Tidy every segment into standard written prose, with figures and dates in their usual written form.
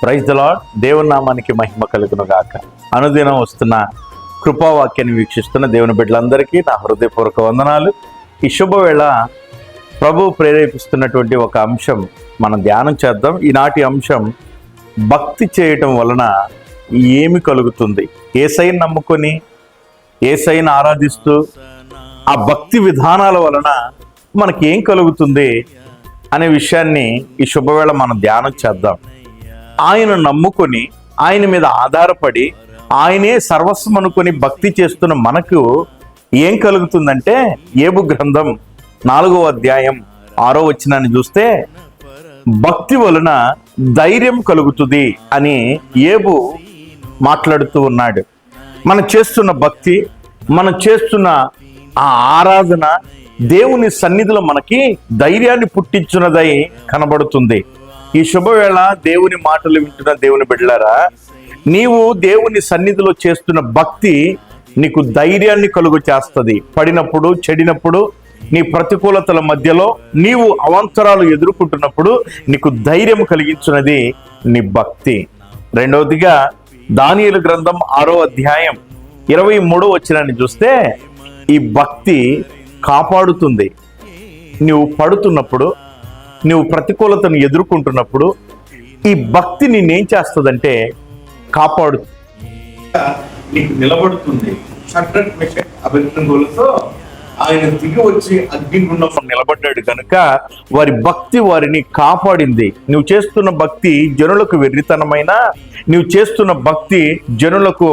Praise the lord. దేవుని నామానికి మహిమ కలుగును గాక. అనుదినం వస్తున్న కృపావాక్యాన్ని వీక్షిస్తున్న దేవుని బిడ్డలందరికీ నా హృదయపూర్వక వందనాలు. ఈ శుభవేళ ప్రభు ప్రేరేపిస్తున్నటువంటి ఒక అంశం మనం ధ్యానం చేద్దాం. ఈనాటి అంశం, భక్తి చేయటం వలన ఏమి కలుగుతుంది? యేసయ్యను నమ్ముకొని యేసయ్యను ఆరాధిస్తూ ఆ భక్తి విధానాల వలన మనకి ఏం కలుగుతుంది అనే విషయాన్ని ఈ శుభవేళ మనం ధ్యానం చేద్దాం. ఆయన నమ్ముకొని ఆయన మీద ఆధారపడి ఆయనే సర్వస్వం అనుకొని భక్తి చేస్తున్న మనకు ఏం కలుగుతుందంటే, యోబు గ్రంథం 4వ అధ్యాయం 6వ వచనాన్ని చూస్తే, భక్తి వలన ధైర్యం కలుగుతుంది అని యోబు మాట్లాడుతూ ఉన్నాడు. మనం చేస్తున్న భక్తి, మనం చేస్తున్న ఆ ఆరాధన దేవుని సన్నిధిలో మనకి ధైర్యాన్ని పుట్టించున్నదై కనబడుతుంది. ఈ శుభవేళ దేవుని మాటలు వింటున్న దేవుని బిడ్డలారా, నీవు దేవుని సన్నిధిలో చేస్తున్న భక్తి నీకు ధైర్యాన్ని కలుగు చేస్తుంది. పడినప్పుడు, చెడినప్పుడు, నీ ప్రతికూలతల మధ్యలో నీవు అవాంతరాలు ఎదుర్కొంటున్నప్పుడు నీకు ధైర్యం కలిగించున్నది నీ భక్తి. రెండవదిగా దానియేలు గ్రంథం 6వ అధ్యాయం 23వ వచనాన్ని చూస్తే, ఈ భక్తి కాపాడుతుంది. నువ్వు పడుతున్నప్పుడు, నువ్వు ప్రతికూలతను ఎదుర్కొంటున్నప్పుడు ఈ భక్తి నిన్నేం చేస్తుందంటే కాపాడుతుంది, నీకు నిలబడుతుంది. అభినందనలతో ఆయన దిగి వచ్చి అగ్నిగుండంలో నిలబడ్డాడు కనుక వారి భక్తి వారిని కాపాడింది. నువ్వు చేస్తున్న భక్తి జనులకు వెర్రితనమైన, నువ్వు చేస్తున్న భక్తి జనులకు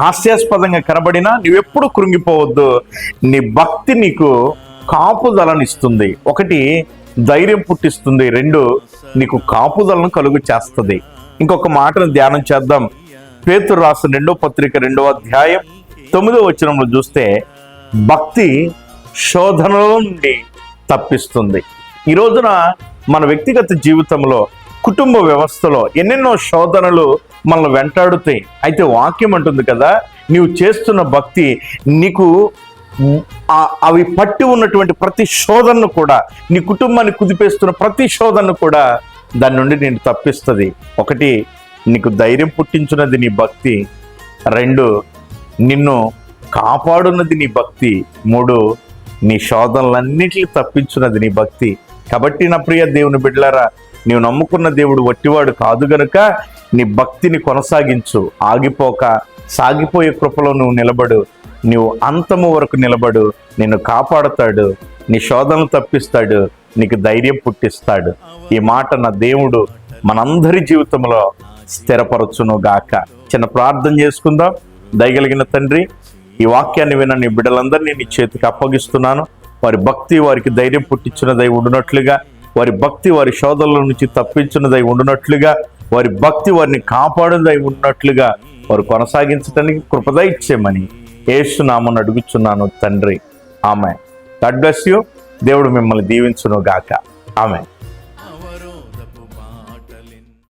హాస్యాస్పదంగా కనబడినా నువ్వెప్పుడు కృంగిపోవద్దు. నీ భక్తి నీకు కాపుదలనిస్తుంది. ఒకటి, ధైర్యం పుట్టిస్తుంది. 2, నీకు కాపుదలను కలుగు చేస్తుంది. ఇంకొక మాటను ధ్యానం చేద్దాం. పేతురు రాసిన 2వ పత్రిక 2వ అధ్యాయం 9వ వచనంలో చూస్తే, భక్తి శోధనల నుండి తప్పిస్తుంది. ఈ రోజున మన వ్యక్తిగత జీవితంలో, కుటుంబ వ్యవస్థలో ఎన్నెన్నో శోధనలు మనల్ని వెంటాడుతాయి. అయితే వాక్యం అంటుంది కదా, నీవు చేస్తున్న భక్తి నీకు అవి పట్టి ఉన్నటువంటి ప్రతి శోధనను కూడా, నీ కుటుంబాన్ని కుదిపేస్తున్న ప్రతి శోధనను కూడా దాని నుండి నేను తప్పిస్తుంది. ఒకటి, నీకు ధైర్యం పుట్టించున్నది నీ భక్తి. 2, నిన్ను కాపాడున్నది నీ భక్తి. 3, నీ శోధనలన్నిటిని తప్పించున్నది నీ భక్తి. కాబట్టి నా ప్రియ దేవుని బిడ్డలారా, నీవు నమ్ముకున్న దేవుడు వట్టివాడు కాదు గనుక నీ భక్తిని కొనసాగించు. ఆగిపోక సాగిపోయే కృపలో నువ్వు నిలబడు. నీవు అంతము వరకు నిలబడు. నిన్ను కాపాడుతాడు, నీ శోధనలు తప్పిస్తాడు, నీకు ధైర్యం పుట్టిస్తాడు. ఈ మాట నా దేవుడు మనందరి జీవితంలో స్థిరపరచును గాక. చిన్న ప్రార్థన చేసుకుందాం. దయగలిగిన తండ్రి, ఈ వాక్యాన్ని విన్న నీ బిడ్డలందరినీ నీ చేతికి అప్పగిస్తున్నాను. వారి భక్తి వారికి ధైర్యం పుట్టించినదై ఉండునట్లుగా, వారి భక్తి వారి శోధనల నుంచి తప్పించినదై ఉండునట్లుగా, వారి భక్తి వారిని కాపాడునదై ఉన్నట్లుగా వారు కొనసాగించడానికి కృపద ఇచ్చేమని యేసు నామమున అడుగుచున్నాను తండ్రి. ఆమేన్. God bless you. దేవుడు మిమ్మల్ని దీవించును గాక. ఆమేన్.